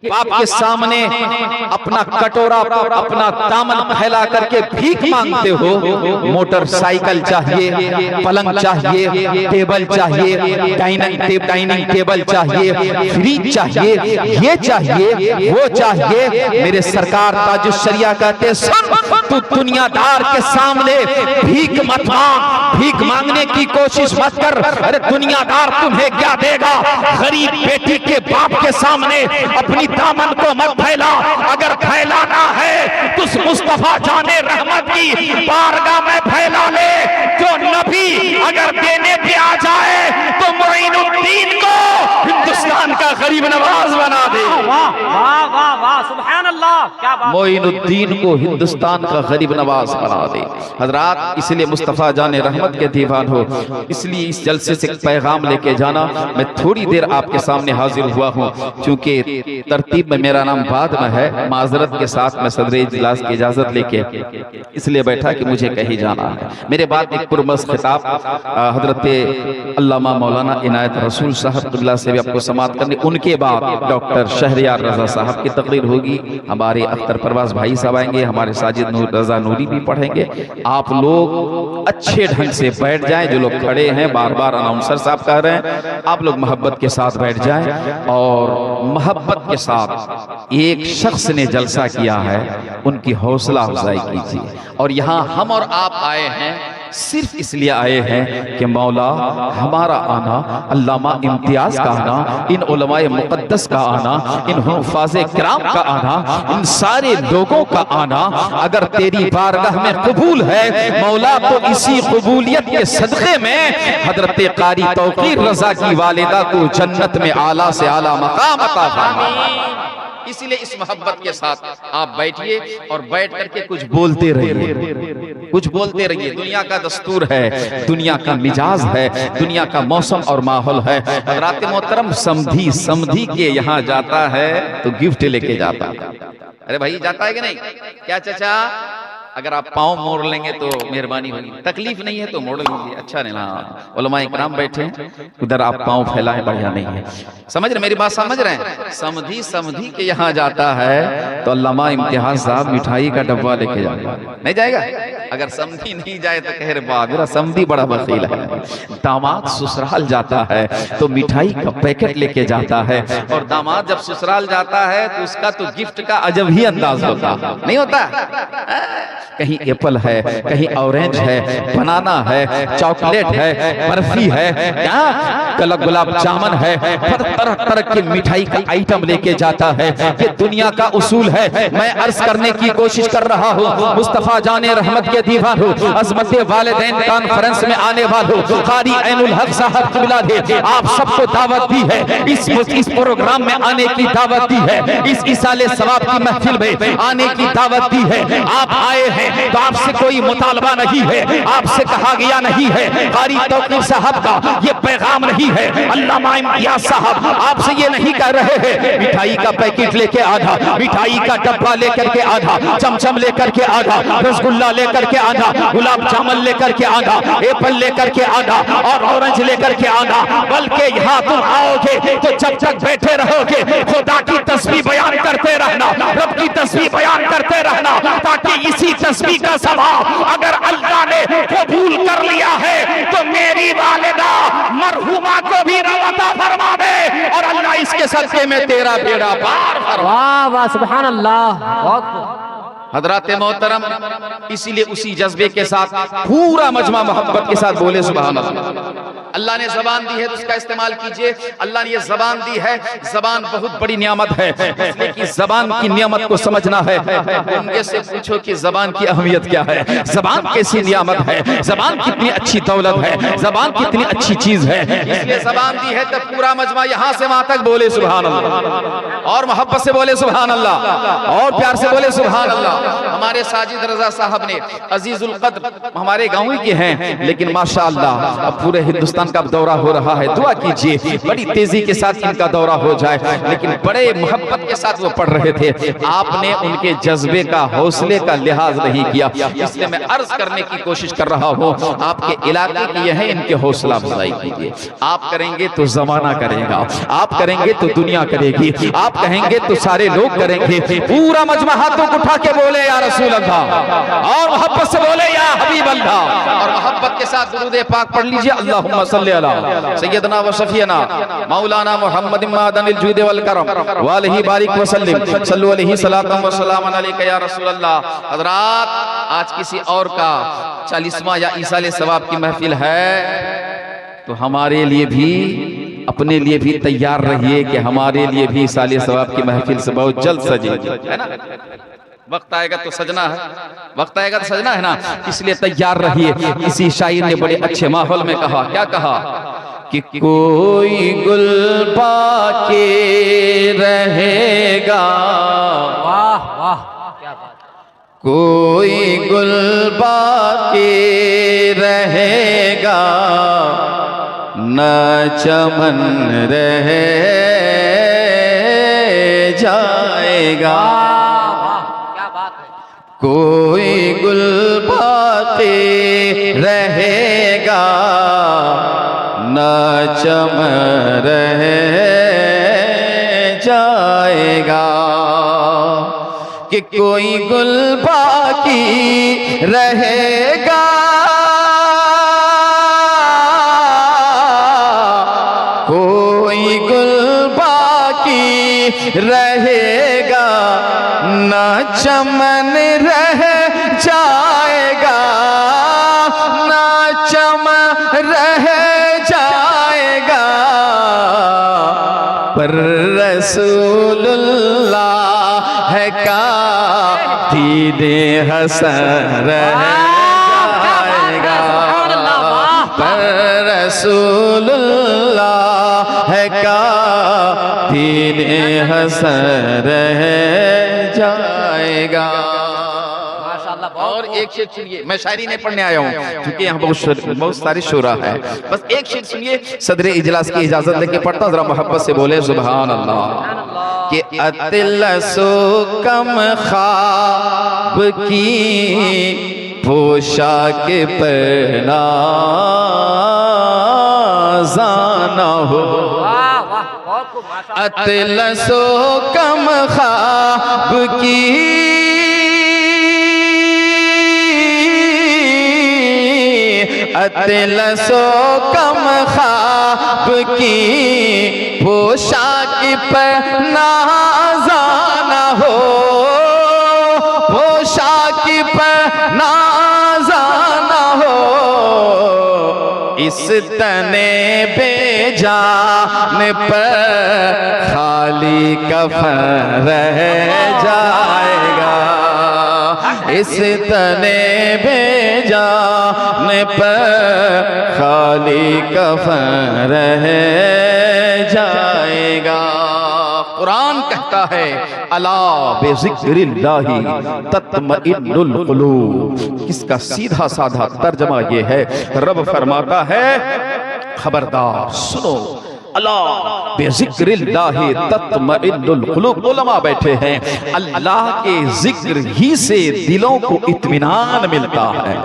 बाप के सामने अपना कटोरा, अपना दामन फैला करके भीख मांगते हो। मोटरसाइकिल चाहिए, पलंग चाहिए, टेबल चाहिए, डाइनिंग टेबल चाहिए, फ्रिज चाहिए, ये चाहिए, वो चाहिए। मेरे सरकार ताजुश शरिया कहते सुन, तू दुनियादार के सामने भीख मत मांग, भीख मांगने की कोशिश मत कर। अरे दुनियादार तुम्हें क्या देगा? गरीब बेटी के बाप के सामने अपनी दामन को मत फैला। अगर फैलाना है तो उस मुस्तफा जाने रहमत की बारगाह में फैला ले। जो नबी अगर देने पे आ जाए तो मोइनुद्दीन को हिंदुस्तान का गरीब नवाज बना दे। वाह वाह वाह वाह, सुभान अल्लाह, क्या बात। मोइनुद्दीन को हिंदुस्तान का गरीब नवाज बना दे। हजरात, इसलिए मुस्तफा जाने रहमत के दीवान हो, इसलिए इस जलसे से पैगाम लेके जाना। मैं थोड़ी देर आपके सामने हाजिर हुआ हूँ, क्योंकि तरतीब में मेरा नाम बाद में है। माजरत के साथ मैं सदर इजलास की इजाजत लेके इसलिए बैठा कि मुझे कहीं जाना है। मेरे बाद एक पुरमस खिताब हजरत अल्लामा मौलाना इनायत रसूल साहब क़िबला से भी आपको समाअत करनी। उनके बाद डॉक्टर शहरियार रजा साहब की तकरीर होगी। हमारे अख्तर परवाज भाई साहब आएंगे, हमारे साजिद रजा नूरी भी पढ़ेंगे। आप लोग अच्छे ढंग से बैठ जाएं। जो लोग खड़े हैं, बार बार अनाउंसर साहब कह रहे हैं, आप लोग मोहब्बत के साथ बैठ जाएं और मोहब्बत के साथ एक शख्स ने जलसा किया है, उनकी हौसला अफजाई कीजिए। और यहाँ हम और आप आए हैं, सिर्फ इसलिए आए हैं कि मौला हमारा आना, अल्लामा इम्तियाज का आना, इन उलमाए मुक़द्दस का आना, इन हुफ़ाज़े किराम का आना, इन सारे लोगों का आना अगर तेरी बारगाह में कबूल है मौला, तो इसी कबूलियत के सदक़े में हज़रत क़ारी तौक़ीर रज़ा की वालिदा को जन्नत में आला से आला मकाम अता फरमा। इसलिए इस मोहब्बत के साथ आप बैठिए और बैठ करके कुछ बोलते रहिए, कुछ बोलते रहिए। दुनिया का दस्तूर है, दुनिया का मिजाज है, दुनिया का मौसम और माहौल है। हज़रात मोहतरम, समधी के यहाँ जाता है तो गिफ्ट लेके जाता है। अरे भाई, जाता है कि नहीं? क्या चाचा, अगर आप पाँव मोड़ लेंगे तो मेहरबानी होगी, तकलीफ नहीं है तो मोड़ लीजिए, अच्छा नहीं। हाँ, उलमाए किराम बैठे, उधर आप पाँव फैलाएं, बढ़िया नहीं है। समझ रहे, मेरी बात समझ रहे हैं? समधी के यहाँ जाता है तो अल्लामा इम्तियाज साहब मिठाई का डब्बा लेके जाएगा, नहीं जाएगा? अगर समधी नहीं जाए तो कह रहे वाह, मेरा समधी बड़ा बखील है। दामाद ससुराल जाता है तो मिठाई का पैकेट लेके जाता है, और दामाद जब ससुराल जाता है तो उसका तो गिफ्ट का अजब ही अंदाज होता नहीं होता? कहीं एप्पल है, कहीं ऑरेंज है, बनाना है, चॉकलेट है, बर्फी है, क्या गुलाब जामुन है, तरह तरह की मिठाई का आइटम लेके जाता है। ये दुनिया का उसूल है। मैं अर्ज करने की कोशिश कर रहा हूँ, मुस्तफा जाने रहमत के दीवान हो, अज़मत वालिदैन कॉन्फ्रेंस में आने वालों, क़ारी ऐनुल हक साहब क़िबला ने आप सबको दावत दी है, इस प्रोग्राम में आने की दावत दी है, इस इसाले सवाब की महफिल में आने की दावत दी है। आप आए हैं तो आपसे कोई मुतालबा नहीं है, आपसे कहा गया नहीं है, क़ारी तौक़ीर साहब का ये पैगाम नहीं है, अल्लामा इम्तियाज साहब आपसे ये नहीं कह रहे हैं मिठाई का पैकेट लेके आधा, मिठाई का डब्बा लेकर के आधा, चमचम लेकर के आधा, रसगुल्ला लेकर के आधा, गुलाब जामुन लेकर के आधा, एप्पल लेकर के आधा और ऑरेंज लेकर के आधा। बल्कि यहाँ तुम आओगे तो जब तक बैठे रहोगे खुदा की तस्बीह बयान करते रहना, रब की तस्बीह बयान करते रहना, ताकि इसी तस्बीह का सवाब अगर अल्लाह ने कबूल कर लिया है तो मेरी वालिदा मरहुमा को भी रवाता फरमा दे, और अल्लाह इसके सदक़े में तेरा बेड़ा पार फरमा। वाह वाह, सुभान अल्लाह। हज़रात मोहतरम, इसीलिए उसी जज्बे के साथ पूरा मजमा मोहब्बत के साथ बोले सुभान अल्लाह। अल्लाह ने ज़बान दी है तो उसका इस्तेमाल कीजिए। अल्लाह ने ये ज़बान दी है, ज़बान बहुत बड़ी नियामत है, इसलिए कि ज़बान की नियामत को समझना है। उनके से पूछो कि ज़बान की अहमियत क्या है, ज़बान कैसी नियामत है, ज़बान कितनी अच्छी दौलत है, ज़बान कितनी अच्छी चीज है। इसलिए ज़बान दी है तो पूरा मजमा यहाँ से वहां तक बोले सुभान अल्लाह, और मोहब्बत से बोले सुभान अल्लाह, और प्यार से बोले सुभान अल्लाह। हमारे साजिद रजा साहब ने अजीजुल कद्र हमारे गाँव के हैं, लेकिन माशाअल्लाह अब पूरे हिंदुस्तान का दौरा हो रहा है। दुआ कीजिए बड़ी तेजी के साथ इनका दौरा हो जाए, लेकिन बड़े मोहब्बत के साथ वो पढ़ रहे थे। आपने उनके जज्बे का, हौसले का लिहाज नहीं किया, इसलिए मैं अर्ज करने की कोशिश कर रहा हूँ, आपके इलाके की है, इनके हौसला अफजाई कीजिए। आप करेंगे तो जमाना करेगा, आप करेंगे तो दुनिया करेगी, आप कहेंगे तो सारे लोग करेंगे। पूरा मजमा हाथों को उठा के बोले या रसूल अल्लाह, और मोहब्बत से बोले या हबीब अल्लाह, और मोहब्बत के साथ दुरूद पाक पढ़ लीजिए। अल्लाहुम्मा सल्ली अला सय्यदना व शफीना मौलाना मुहम्मद मादनिल जूद वल करम व अलैहि बारिक व सल्लिम सल्लु अलैहि सलातम व सलामन अलैका या रसूल अल्लाह। हजरात, आज किसी और का 40वां या ईसाले सवाब की महफिल है, तो हमारे लिए भी, अपने लिए भी तैयार रहिए कि हमारे लिए भी ईसाले सवाब की महफिल से बहुत जल्द सजेगी, है ना। वक्त आएगा तो सजना है, वक्त आएगा तो सजना है ना, इसलिए तैयार रहिए। इसी शायर ने बड़े अच्छे माहौल में कहा, क्या कहा कि कोई गुल पाके रहेगा, वाह वाह क्या बात, कोई गुल पाके रहेगा, न चमन रह जाएगा। कोई गुल बाकी रहेगा, न चमन रह जाएगा, कि कोई गुल बाकी रहेगा, कोई गुल बाकी रहेगा, न चमन रह जाएगा, न चमन रह जाएगा, पर रसूलुल्लाह का दीदे हसन रह जाएगा, पर रसूलुल्लाह का दीदे हसन रह जाएगा। और एक शेर सुनिए, मैं शायरी नहीं पढ़ने आया हूँ क्योंकि यहाँ बहुत सारी शोरा है, बस एक शेर सुनिए, सदर इजलास की इजाजत लेके पढ़ता, जरा मोहब्बत से बोले सुभान अल्लाह। कि अतिलसो कम ख्वाब की पोशाक पहना जाना हो, अतिलसो कम ख्वाब की अतिलसो कम ख्वाब की पोशाक पहना जाना हो, पोशाक पहना जाना हो, इस तने बेजान पर खाली कफन रह जाएगा, इस तने बेजान पर खाली कफन रह जाएगा। कुरान कहता है अला बिज़िक्रिल्लाहि तत्मइन्नुल कुलूब, इसका सीधा साधा तर्जमा ये है, रब फरमाता है खबरदार सुनो, अला बिज़िक्रिल्लाहि तत्मइन्नुल कुलूब। उलमा बैठे हैं, अल्लाह के जिक्र ही से दिलों को इत्मीनान मिलता है,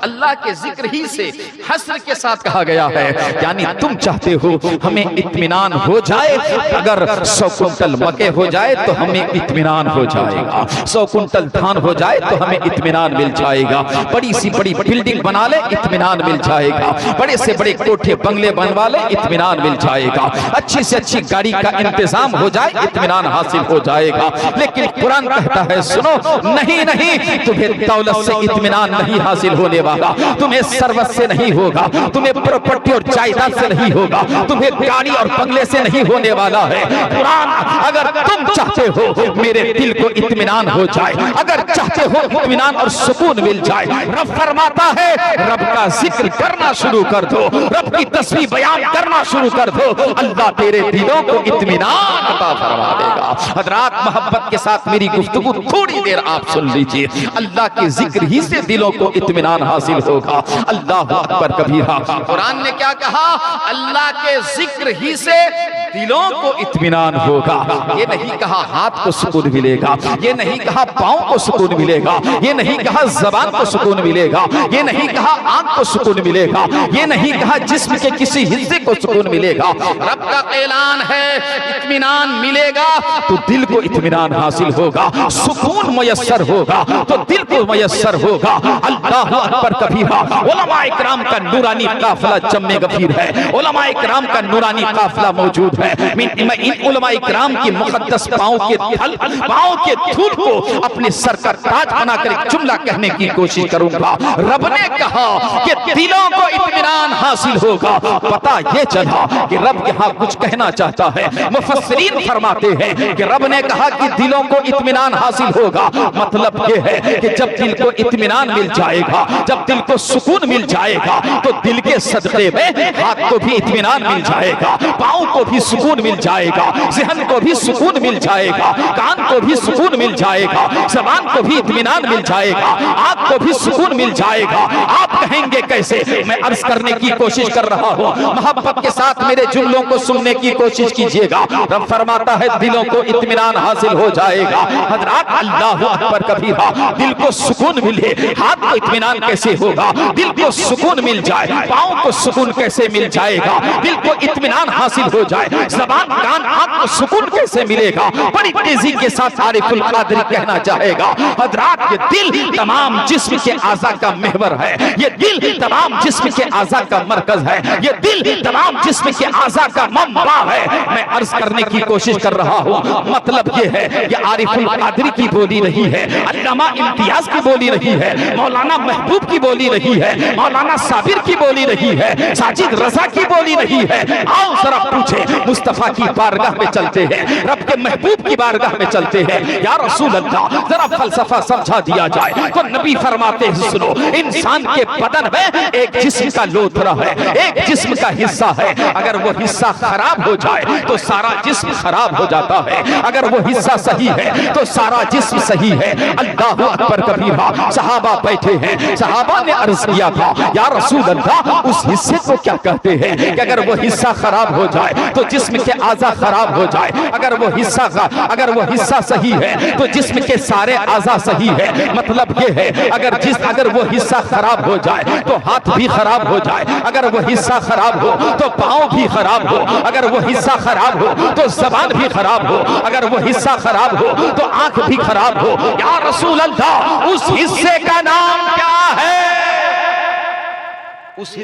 अल्लाह के जिक्र ही से, हस्र के साथ कहा गया है, यानी तुम चाहते हो हमें इत्मीनान हो जाए, अगर 100 कुंटल मके हो जाए तो हमें इत्मीनान हो जाएगा, 100 कुंटल धान हो जाए तो हमें इत्मीनान मिल जाएगा, बड़ी सी बड़ी बिल्डिंग बना ले इत्मीनान मिल जाएगा, बड़े से बड़े कोठे बंगले बनवा ले इत्मीनान मिल जाएगा, अच्छी से अच्छी गाड़ी का इंतजाम हो जाए इत्मीनान हासिल हो जाएगा। लेकिन कुरान कहता है सुनो, नहीं नहीं, तुम्हें दौलत से इत्मीनान नहीं हासिल होने वाला, तुम्हें सर्वत से नहीं होगा, तुम्हें प्रॉपर्टी और जायदाद से नहीं होगा, तुम्हें गाड़ी और बंगले से नहीं होने वाला है। कुरान, अगर तुम चाहते हो मेरे दिल को इत्मीनान हो जाए, अगर चाहते हो इत्मीनान और सुकून मिल जाए, रब फरमाता है रब का जिक्र करना शुरू कर दो, रब की तस्बीह बयान करना शुरू कर दो, अल्लाह तेरे दिलों को इत्मीनान अता फरमा देगा। हज़रात, मोहब्बत के साथ मेरी गुफ्तगू थोड़ी देर आप सुन लीजिए। अल्लाह के जिक्र ही से दिलों को इत्मीनान हासिल होगा। अल्लाह अकबर कबीरा। कुरान ने क्या कहा? अल्लाह के जिक्र ही से दिलों को इत्मीनान होगा। ये नहीं कहा हाथ को सुकून मिलेगा, ये नहीं कहा पांव को सुकून मिलेगा, ये नहीं कहा जबान को सुकून मिलेगा, ये नहीं कहा आंख को सुकून मिलेगा, ये नहीं कहा जिस्म के किसी हिस्से को सुकून मिलेगा। रब का ऐलान है इत्मीनान मिलेगा तो दिल को इत्मीनान हासिल होगा, सुकून मयस्सर होगा तो दिल को मयस्सर होगा। अल्लाह अकबर कबीरा। उलमाए किराम का नूरानी काफिला जम्मे गफीर है, उलमाए किराम का नूरानी काफिला मौजूद है। मैं इन उलमाए किराम की मुकद्दस पांव के धूल को अपने सर का ताज बनाकर एक जुमला कहने की कोशिश करूंगा। रब ने कहा कि दिलों को इत्मीनान हासिल होगा। पता ये चला कि रब यहाँ कुछ कहना चाहता है। मुफस्सिरीन फरमाते हैं कि रब ने कहा कि दिलों को इत्मीनान हासिल होगा, मतलब ये है कि जब दिल को इत्मीनान मिल जाएगा, जब दिल को सुकून मिल जाएगा तो दिल के सदक़े में हाथ को भी इत्मीनान मिल जाएगा, पाँव को भी सुकून मिल जाएगा, ज़हन को भी सुकून मिल जाएगा, कान को भी सुकून मिल जाएगा, ज़बान को भी इत्मीनान मिल जाएगा, आँख को भी सुकून मिल जाएगा। आप कहेंगे कैसे? मैं अर्ज करने की कोशिश कर रहा हूँ, मोहब्बत के साथ मेरे जुमलों को सुनने की कोशिश कीजिएगा। रब फरमाता है दिलों को इत्मीनान हासिल हो जाएगा। हज़रात, अल्लाह अकबर कबीरा। दिल को सुकून मिले, हाथ को इत्मीनान कैसे होगा? दिल को सुकून मिल जाए, पाँव को सुकून कैसे मिल जाएगा? दिल को इत्मीनान हासिल हो जाए, ज़बान, कान, आँख को सुकून कैसे मिलेगा? बड़ी तेजी के साथ आरिफुल कादरी कहना चाहेगा। हज़रात, ये दिल तमाम जिस्म के आज़ा का महवर है, ये दिल तमाम जिस्म के आज़ा का मरकज है, ये दिल तमाम जिस्म के आज़ा का मंबा है। मैं अर्ज करने की कोशिश कर रहा हूँ, मतलब ये है, ये आरिफुल कादरी की बोली नहीं है, अल्लामा इम्तियाज की बोली नहीं है, मौलाना महबूब की बोली नहीं है, मौलाना साबिर की बोली नहीं है, साजिद रजा की बोली नहीं है। आओ जरा पूछे, मुस्तफा की बारगाह में चलते हैं, रब के महबूब की बारगाह में चलते हैं। या रसूल अल्लाह, जरा फलसफा समझा दिया जाए तो नबी फरमाते हैं, सुनो, इंसान के बदन में एक जिस्म का लोथरा है, एक जिस्म का हिस्सा है, अगर वो हिस्सा खराब हो जाए तो सारा जिस्म खराब हो जाता है, अगर वो हिस्सा सही है तो सारा जिस्म सही है। अल्लाह अकबर कबीरा। सहाबा बैठे हैं, सहाबा ने अर्ज किया था, या रसूल अल्लाह, उस हिस्से को क्या कहते हैं कि अगर वो हिस्सा खराब हो जाए तो जिस्म के आज़ा खराब हो जाए, अगर वो हिस्सा सही है तो जिस्म के सारे आज़ा सही है। मतलब ये है, अगर वो हिस्सा खराब हो जाए तो हाथ भी खराब हो जाए, अगर वो हिस्सा खराब हो तो पाँव भी खराब हो, अगर वो हिस्सा खराब हो तो ज़बान भी खराब हो, अगर वो हिस्सा खराब हो तो आंख भी खराब हो। या रसूल अल्लाह, उस हिस्से का नाम क्या है? उस